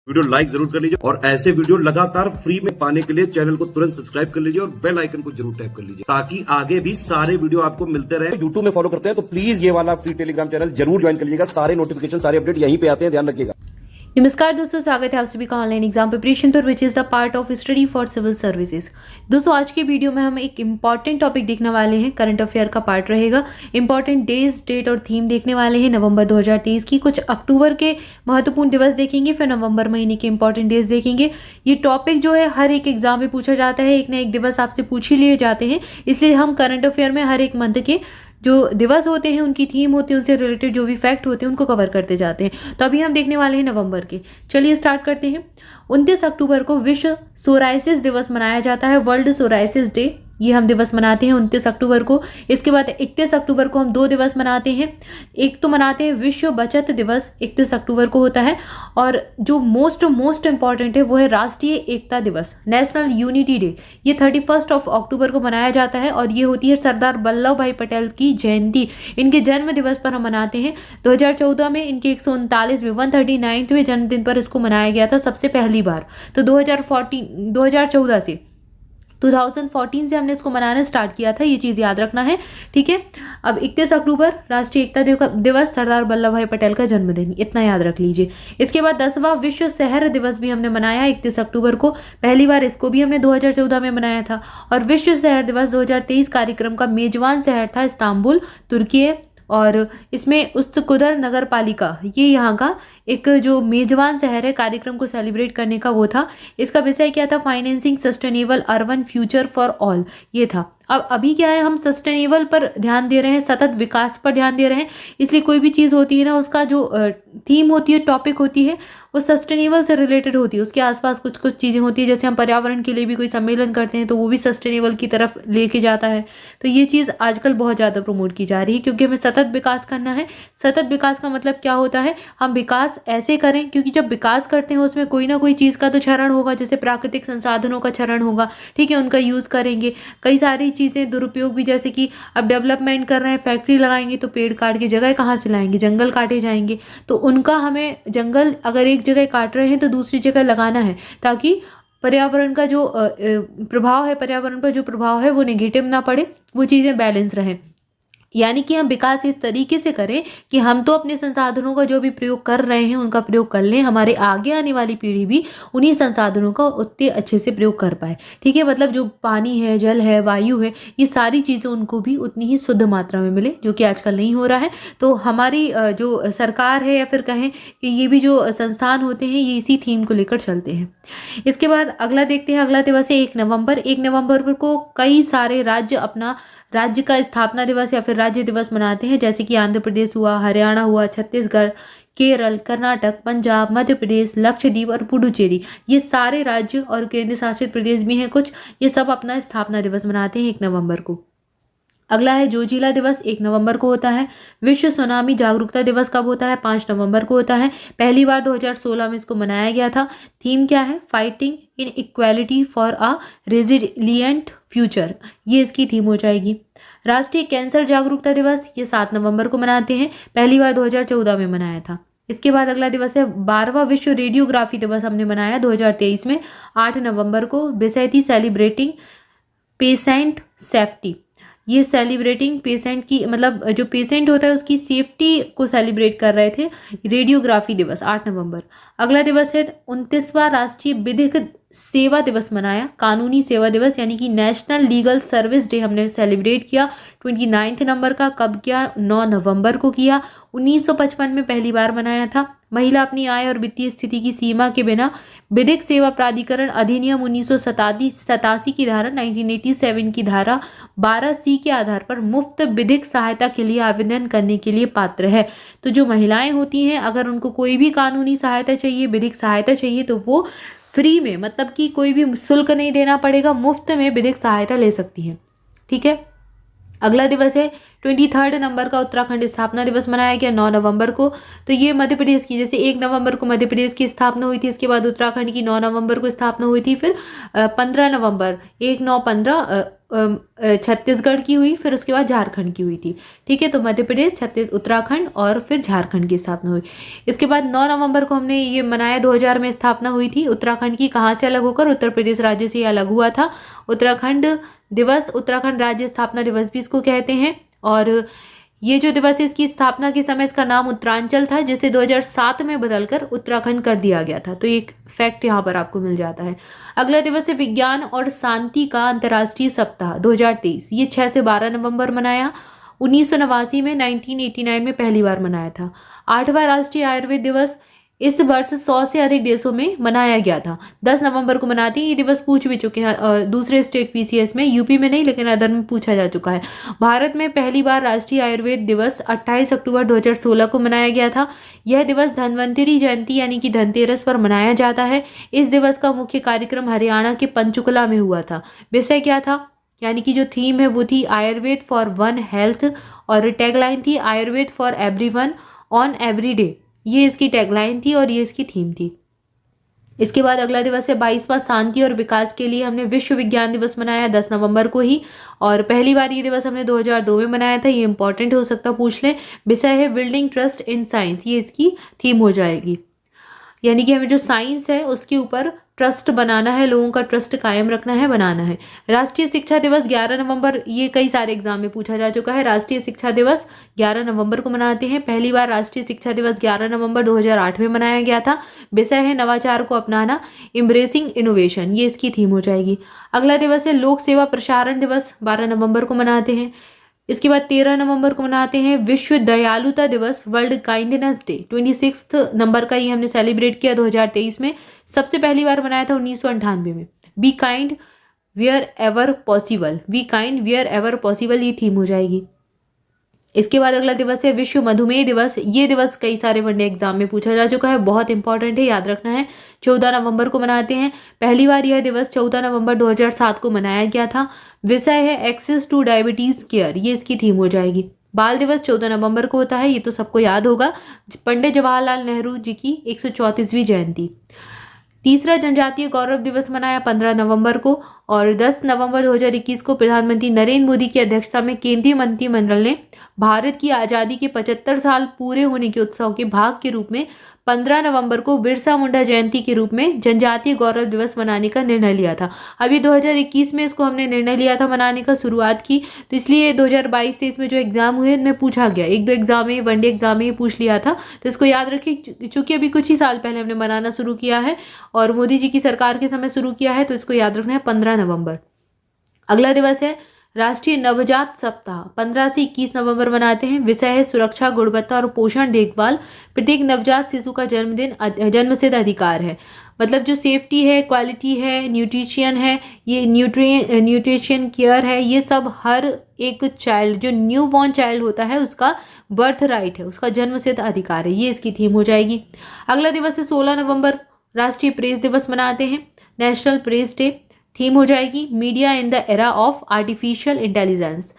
Video like जरूर कर लीजिए और ऐसे वीडियो लगातार फ्री में पाने के लिए चैनल को तुरंत सब्सक्राइब कर लीजिए और बेल आइकन को जरूर टैप कर लीजिए ताकि आगे भी सारे वीडियो आपको मिलते रहे। यूट्यूब में फॉलो करते हैं तो प्लीज ये वाला फ्री टेलीग्राम चैनल जरूर ज्वाइन कर लीजिएगा। सारे नोटिफिकेशन सारे अपडेट यहीं पे आते हैं, ध्यान रखिएगा। नमस्कार दोस्तों, स्वागत है आप सभी का ऑनलाइन एग्जाम प्रिपरेशन पर which is the part of study for civil services. दोस्तों आज की वीडियो में हम एक इंपॉर्टेंट टॉपिक देखने वाले हैं, करंट अफेयर का पार्ट रहेगा। इंपॉर्टेंट डेज, डेट और थीम देखने वाले हैं नवंबर 2023 की। कुछ अक्टूबर के महत्वपूर्ण दिवस देखेंगे, फिर नवंबर महीने के इंपॉर्टेंट डेज देखेंगे। ये टॉपिक जो है हर एक एग्जाम में पूछा जाता है, एक ना एक दिवस आपसे पूछ ही लिए जाते हैं, इसलिए हम करंट अफेयर में हर एक मंथ के जो दिवस होते हैं, उनकी थीम होती है, उनसे रिलेटेड जो भी फैक्ट होते हैं उनको कवर करते जाते हैं। तो अभी हम देखने वाले हैं नवंबर के। चलिए स्टार्ट करते हैं। 29 अक्टूबर को विश्व सोराइसिस दिवस मनाया जाता है, वर्ल्ड सोराइसिस डे। ये हम दिवस मनाते हैं 29 अक्टूबर को। इसके बाद 31 अक्टूबर को हम दो दिवस मनाते हैं। एक तो मनाते हैं विश्व बचत दिवस, 31 अक्टूबर को होता है, और जो मोस्ट इंपॉर्टेंट है वो है राष्ट्रीय एकता दिवस, नेशनल यूनिटी डे। ये 31 अक्टूबर को मनाया जाता है और ये होती है सरदार वल्लभ भाई पटेल की जयंती। इनके जन्म दिवस पर हम मनाते हैं। 2014 में इनके 139वें 139वें जन्मदिन पर इसको मनाया गया था सबसे पहली बार। तो 2014 से 2014 से हमने इसको मनाना स्टार्ट किया था, ये चीज़ याद रखना है, ठीक है। अब 31 अक्टूबर राष्ट्रीय एकता दिवस, सरदार वल्लभ भाई पटेल का जन्मदिन, इतना याद रख लीजिए। इसके बाद 10वां विश्व शहर दिवस भी हमने मनाया 31 अक्टूबर को। पहली बार इसको भी हमने 2014 में मनाया था। और विश्व शहर दिवस 2023 कार्यक्रम का मेजबान शहर था इस्तांबुल, तुर्की, और इसमें उस्तकुदर नगर पालिका, ये यहाँ का एक जो मेजबान शहर है कार्यक्रम को सेलिब्रेट करने का, वो था। इसका विषय क्या था? Financing sustainable urban future for all, ये था। अब अभी क्या है, हम सस्टेनेबल पर ध्यान दे रहे हैं, सतत विकास पर ध्यान दे रहे हैं, इसलिए कोई भी चीज़ होती है ना, उसका जो थीम होती है, टॉपिक होती है, वो सस्टेनेबल से रिलेटेड होती है। उसके आसपास कुछ कुछ चीज़ें होती है, जैसे हम पर्यावरण के लिए भी कोई सम्मेलन करते हैं तो वो भी सस्टेनेबल की तरफ लेके जाता है। तो ये चीज़ आजकल बहुत ज़्यादा प्रमोट की जा रही है, क्योंकि हमें सतत विकास करना है। सतत विकास का मतलब क्या होता है? हम विकास ऐसे करें, क्योंकि जब विकास करते हैं उसमें कोई ना कोई चीज़ का तो क्षरण होगा, जैसे प्राकृतिक संसाधनों का क्षरण होगा, ठीक है, उनका यूज़ करेंगे। कई सारी चीज़ें दुरुपयोग भी, जैसे कि अब डेवलपमेंट कर रहे हैं, फैक्ट्री लगाएंगे तो पेड़ काट के जगह कहाँ से लाएंगे? जंगल काटे जाएंगे। तो उनका हमें, जंगल अगर एक जगह काट रहे हैं तो दूसरी जगह लगाना है, ताकि पर्यावरण का जो प्रभाव है, पर्यावरण पर जो प्रभाव है वो नेगेटिव ना पड़े, वो चीज़ें बैलेंस रहें। यानी कि हम विकास इस तरीके से करें कि हम तो अपने संसाधनों का जो भी प्रयोग कर रहे हैं उनका प्रयोग कर लें, हमारे आगे आने वाली पीढ़ी भी उन्हीं संसाधनों का उतने अच्छे से प्रयोग कर पाए, ठीक है। मतलब जो पानी है, जल है, वायु है, ये सारी चीज़ें उनको भी उतनी ही शुद्ध मात्रा में मिले, जो कि आजकल नहीं हो रहा है। तो हमारी जो सरकार है, या फिर कहें कि ये भी जो संस्थान होते हैं, ये इसी थीम को लेकर चलते हैं। इसके बाद अगला देखते हैं। अगला दिवस है 1 नवंबर। 1 नवंबर को कई सारे राज्य अपना राज्य का स्थापना दिवस या फिर राज्य दिवस मनाते हैं, जैसे कि आंध्र प्रदेश हुआ, हरियाणा हुआ, छत्तीसगढ़, केरल, कर्नाटक, पंजाब, मध्य प्रदेश, लक्षद्वीप और पुडुचेरी, ये सारे राज्य और केंद्र शासित प्रदेश भी हैं कुछ, ये सब अपना स्थापना दिवस मनाते हैं 1 नवंबर को। अगला है जोजिला दिवस, 1 नवंबर को होता है। विश्व सुनामी जागरूकता दिवस कब होता है? 5 नवंबर को होता है। पहली बार 2016 में इसको मनाया गया था। थीम क्या है? Fighting in equality for a resilient future, ये इसकी थीम हो जाएगी। राष्ट्रीय कैंसर जागरूकता दिवस, ये 7 नवंबर को मनाते हैं। पहली बार 2014 में मनाया था। इसके बाद अगला दिवस है 12वां विश्व रेडियोग्राफी दिवस, हमने मनाया 2023 में 8 नवंबर को। विषय थी सेलिब्रेटिंग पेशेंट सेफ्टी। ये सेलिब्रेटिंग पेशेंट की, मतलब जो पेशेंट होता है उसकी सेफ्टी को सेलिब्रेट कर रहे थे। रेडियोग्राफी दिवस 8 नवंबर। अगला दिवस है 29वां राष्ट्रीय विधिक सेवा दिवस मनाया, कानूनी सेवा दिवस, यानी कि नेशनल लीगल सर्विस डे हमने सेलिब्रेट किया 29 नंबर का। कब किया? 9 नवंबर को किया। 1955 में पहली बार मनाया था। महिला अपनी आय और वित्तीय स्थिति की सीमा के बिना विधिक सेवा प्राधिकरण अधिनियम 1987 की धारा 1987 की धारा 12C के आधार पर मुफ्त विधिक सहायता के लिए आवेदन करने के लिए पात्र है। तो जो महिलाएं होती हैं, अगर उनको कोई भी कानूनी सहायता चाहिए, विधिक सहायता चाहिए, तो वो फ्री में, मतलब कि कोई भी शुल्क नहीं देना पड़ेगा, मुफ्त में विधिक सहायता ले सकती हैं, ठीक है। अगला दिवस है 23 नंबर का उत्तराखंड स्थापना दिवस मनाया गया 9 नवंबर को। तो ये मध्य प्रदेश की, जैसे 1 नवंबर को मध्य प्रदेश की स्थापना हुई थी, इसके बाद उत्तराखंड की 9 नवंबर को स्थापना हुई थी, फिर 15 नवंबर 1915 छत्तीसगढ़ की हुई, फिर उसके बाद झारखंड की हुई थी। ठीक है, तो मध्य प्रदेश, उत्तराखंड और फिर झारखंड की स्थापना हुई। इसके बाद 9 नवंबर को हमने ये मनाया, 2000 में स्थापना हुई थी उत्तराखंड की। कहाँ से अलग होकर? उत्तर प्रदेश राज्य से अलग हुआ था। उत्तराखंड दिवस, उत्तराखंड राज्य स्थापना दिवस भी इसको कहते हैं। और ये जो दिवस है, इसकी स्थापना के समय इसका नाम उत्तरांचल था, जिसे 2007 में बदलकर उत्तराखंड कर दिया गया था। तो एक फैक्ट यहाँ पर आपको मिल जाता है। अगला दिवस है विज्ञान और शांति का अंतर्राष्ट्रीय सप्ताह 2023। ये 6 से 12 नवंबर मनाया। 1989 में 1989 में पहली बार मनाया था। 8वां राष्ट्रीय आयुर्वेद दिवस इस वर्ष 100 से अधिक देशों में मनाया गया था। 10 नवंबर को मनाते हैं। ये दिवस पूछ भी चुके हैं दूसरे स्टेट पीसीएस में, यूपी में नहीं लेकिन अदर में पूछा जा चुका है। भारत में पहली बार राष्ट्रीय आयुर्वेद दिवस 28 अक्टूबर 2016 को मनाया गया था। यह दिवस धन्वंतरी जयंती यानी कि धनतेरस पर मनाया जाता है। इस दिवस का मुख्य कार्यक्रम हरियाणा के पंचकुला में हुआ था। विषय क्या था? यानी कि जो थीम है वो थी आयुर्वेद फॉर वन हेल्थ, और टैगलाइन थी Ayurveda for everyone on every day. ये इसकी टैगलाइन थी और ये इसकी थीम थी। इसके बाद अगला दिवस है 22वां शांति और विकास के लिए हमने विश्व विज्ञान दिवस मनाया 10 नवंबर को ही, और पहली बार ये दिवस हमने 2002 में मनाया था। ये इंपॉर्टेंट हो सकता, पूछ लें। विषय है बिल्डिंग ट्रस्ट इन साइंस, ये इसकी थीम हो जाएगी। यानी कि हमें जो साइंस है उसके ऊपर ट्रस्ट बनाना है, लोगों का ट्रस्ट कायम रखना है, बनाना है। राष्ट्रीय शिक्षा दिवस 11 नवंबर, ये कई सारे एग्जाम में पूछा जा चुका है। राष्ट्रीय शिक्षा दिवस 11 नवंबर को मनाते हैं। पहली बार राष्ट्रीय शिक्षा दिवस 11 नवंबर 2008 में मनाया गया था। विषय है नवाचार को अपनाना, एम्ब्रेसिंग इनोवेशन, ये इसकी थीम हो जाएगी। अगला दिवस है लोक सेवा प्रसारण दिवस, 12 नवंबर को मनाते हैं। इसके बाद 13 नवंबर को मनाते हैं विश्व दयालुता दिवस, वर्ल्ड काइंडनेस डे। 26 नंबर का ये हमने सेलिब्रेट किया 2023 में। सबसे पहली बार मनाया था 1998 में। Be kind wherever possible, be kind wherever possible, ये थीम हो जाएगी। इसके बाद अगला दिवस है विश्व मधुमेह दिवस। ये दिवस कई सारे वनडे एग्जाम में पूछा जा चुका है, बहुत इंपॉर्टेंट है, याद रखना है। 14 नवंबर को मनाते हैं। पहली बार यह दिवस 14 नवंबर 2007 को मनाया गया था। विषय है एक्सेस टू डायबिटीज केयर, ये इसकी थीम हो जाएगी। बाल दिवस 14 नवंबर को होता है, ये तो सबको याद होगा, पंडित जवाहरलाल नेहरू जी की 134वीं जयंती। तीसरा जनजातीय गौरव दिवस मनाया 15 नवंबर को, और 10 नवंबर 2021 को प्रधानमंत्री नरेंद्र मोदी की अध्यक्षता में केंद्रीय मंत्रिमंडल ने भारत की आज़ादी के 75 साल पूरे होने के उत्सव के भाग के रूप में 15 नवंबर को बिरसा मुंडा जयंती के रूप में जनजातीय गौरव दिवस मनाने का निर्णय लिया था। अभी 2021 में इसको हमने निर्णय लिया था मनाने का, शुरुआत की, तो इसलिए 2022-23 में जो एग्जाम हुए उनमें पूछा गया, 1-2 एग्जाम में, वनडे एग्जाम में पूछ लिया था। तो इसको याद रखिए, चूंकि अभी कुछ ही साल पहले हमने मनाना शुरू किया है और मोदी जी की सरकार के समय शुरू किया है, तो इसको याद रखना है 15 नवंबर। अगला दिवस है राष्ट्रीय नवजात सप्ताह, 15 से 21 नवंबर मनाते हैं। विषय है सुरक्षा, गुणवत्ता और पोषण देखभाल। प्रत्येक नवजात शिशु का जन्मसिद्ध अधिकार है। मतलब जो सेफ्टी है, क्वालिटी है, न्यूट्रिशन है, ये न्यूट्रिशन केयर है, ये सब हर एक चाइल्ड, जो न्यू बॉर्न चाइल्ड होता है, उसका बर्थ राइट है, उसका जन्मसिद्ध अधिकार है, ये इसकी थीम हो जाएगी। अगला दिवस है 16 नवंबर, राष्ट्रीय प्रेस दिवस मनाते हैं, नेशनल प्रेस डे। थीम हो जाएगी media in the era of artificial intelligence,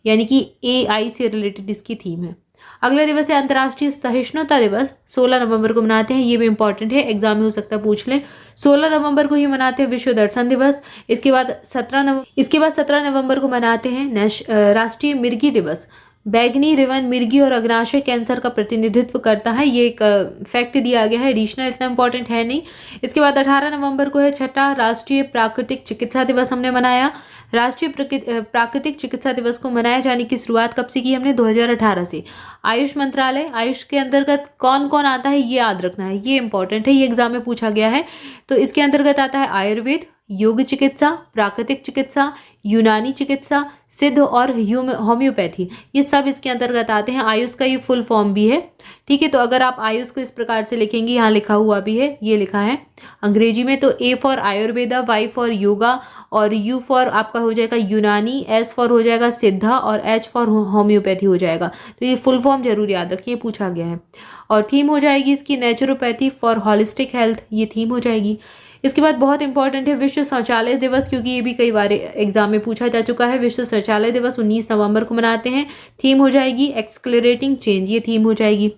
यानी कि AI से रिलेटेड इसकी थीम है। अगला दिवस है अंतर्राष्ट्रीय सहिष्णुता दिवस, 16 नवंबर को मनाते हैं। ये भी इंपॉर्टेंट है, एग्जाम में हो सकता है पूछ लें। 16 नवंबर को ही मनाते हैं विश्व दर्शन दिवस। इसके बाद 17 नवंबर को मनाते हैं राष्ट्रीय मिर्गी दिवस। बैगनी रिवन मिर्गी और अग्नाशय कैंसर का प्रतिनिधित्व करता है, ये एक फैक्ट दिया गया है, एडिशनल, इतना इंपॉर्टेंट है नहीं। इसके बाद 18 नवंबर को है छठा राष्ट्रीय प्राकृतिक चिकित्सा दिवस, हमने मनाया। राष्ट्रीय प्राकृतिक चिकित्सा दिवस को मनाए जाने की शुरुआत कब से की हमने? 2018 से। आयुष मंत्रालय, आयुष के अंतर्गत कौन कौन आता है ये याद रखना है, ये इंपॉर्टेंट है, ये एग्जाम में पूछा गया है। तो इसके अंतर्गत आता है आयुर्वेद, योग चिकित्सा, प्राकृतिक चिकित्सा, यूनानी चिकित्सा, सिद्ध और होम्योपैथी, ये सब इसके अंतर्गत आते हैं। आयुष का ये फुल फॉर्म भी है, ठीक है। तो अगर आप आयुष को इस प्रकार से लिखेंगे, यहाँ लिखा हुआ भी है, ये लिखा है अंग्रेजी में, तो A for Ayurveda, Y for yoga, और U फॉर आपका हो जाएगा यूनानी, S फॉर हो जाएगा सिद्धा, और H फॉर होम्योपैथी हो जाएगा। तो ये फुल फॉर्म जरूर याद रखिए, पूछा गया है। और थीम हो जाएगी इसकी नेचुरोपैथी फॉर होलिस्टिक हेल्थ, ये थीम हो जाएगी। इसके बाद बहुत इंपॉर्टेंट है विश्व शौचालय दिवस, क्योंकि ये भी कई बार एग्जाम में पूछा जा चुका है। विश्व शौचालय दिवस 19 नवंबर को मनाते हैं। थीम हो जाएगी एक्सक्लरेटिंग चेंज, ये थीम हो जाएगी।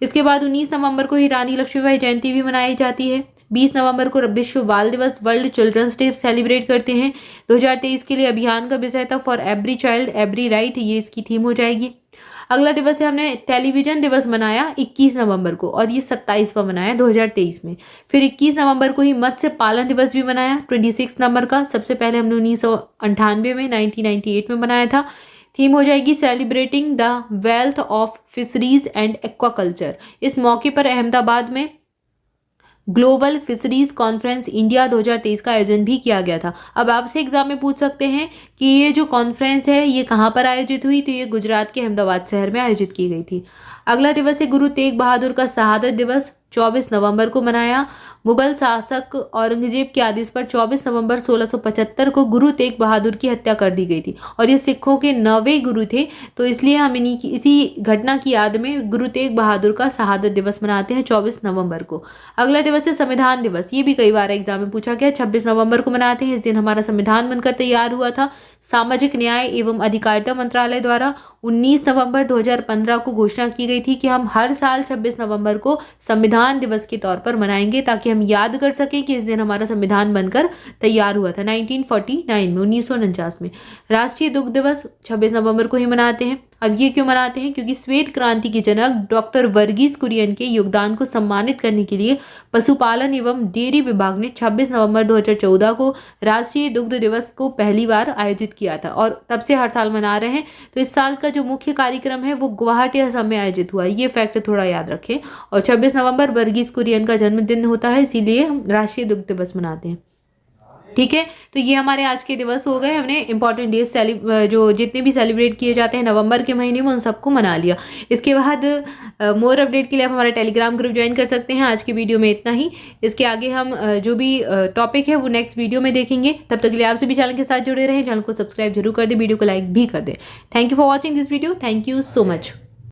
इसके बाद 19 नवंबर को ही रानी लक्ष्मीबाई जयंती भी मनाई जाती है। 20 नवंबर को विश्व बाल दिवस, वर्ल्ड चिल्ड्रंस डे सेलिब्रेट करते हैं। 2023 के लिए अभियान का विषय था for every child every right, ये इसकी थीम हो जाएगी। अगला दिवस है, हमने टेलीविजन दिवस मनाया 21 नवंबर को और ये 27वां मनाया 2023 में। फिर 21 नवंबर को ही मत्स्य पालन दिवस भी मनाया 26 नवंबर का। सबसे पहले हमने 1998 में 1998 में मनाया था। थीम हो जाएगी celebrating the wealth of fisheries and aquaculture. इस मौके पर अहमदाबाद में ग्लोबल फिशरीज कॉन्फ्रेंस इंडिया 2023 का आयोजन भी किया गया था। अब आपसे एग्जाम में पूछ सकते हैं कि ये जो कॉन्फ्रेंस है ये कहाँ पर आयोजित हुई, तो ये गुजरात के अहमदाबाद शहर में आयोजित की गई थी। अगला दिवस है गुरु तेग बहादुर का शहादत दिवस, 24 नवंबर को मनाया। मुगल शासक औरंगजेब के आदेश पर 24 नवंबर 1675 को गुरु तेग बहादुर की हत्या कर दी गई थी और ये सिखों के 9वें गुरु थे, तो इसलिए हम इसी घटना की याद में गुरु तेग बहादुर का शहादत दिवस मनाते हैं 24 नवंबर को। अगला दिवस है संविधान दिवस, ये भी कई बार एग्जाम में पूछा गया। 26 नवंबर को मनाते हैं। इस दिन हमारा संविधान बनकर तैयार हुआ था। सामाजिक न्याय एवं अधिकारिता मंत्रालय द्वारा 19 नवंबर 2015 को घोषणा की गई थी कि हम हर साल 26 नवंबर को संविधान दिवस के तौर पर मनाएंगे, ताकि हम याद कर सकें कि इस दिन हमारा संविधान बनकर तैयार हुआ था 1949 में, 1949 में। राष्ट्रीय दुग्ध दिवस 26 नवंबर को ही मनाते हैं। अब ये क्यों मनाते हैं? क्योंकि श्वेत क्रांति के जनक डॉक्टर वर्गीस कुरियन के योगदान को सम्मानित करने के लिए पशुपालन एवं डेयरी विभाग ने 26 नवंबर 2014 को राष्ट्रीय दुग्ध दिवस को पहली बार आयोजित किया था और तब से हर साल मना रहे हैं। तो इस साल का जो मुख्य कार्यक्रम है वो गुवाहाटी असम में आयोजित हुआ, ये फैक्ट थोड़ा याद रखें। और 26 नवंबर वर्गीस कुरियन का जन्मदिन होता है, इसीलिए हम राष्ट्रीय दुग्ध दिवस मनाते हैं। ठीक है, तो ये हमारे आज के दिवस हो गए। हमने इंपॉर्टेंट डेज जो जितने भी सेलिब्रेट किए जाते हैं नवंबर के महीने में, उन सबको मना लिया। इसके बाद मोर अपडेट के लिए आप हमारा टेलीग्राम ग्रुप ज्वाइन कर सकते हैं। आज की वीडियो में इतना ही। इसके आगे हम जो भी टॉपिक है वो नेक्स्ट वीडियो में देखेंगे। तब तक के लिए आपसे भी चैनल के साथ जुड़े रहें, चैनल को सब्सक्राइब जरूर कर दें, वीडियो को लाइक भी कर दें। Thank you for watching this video. Thank you so much.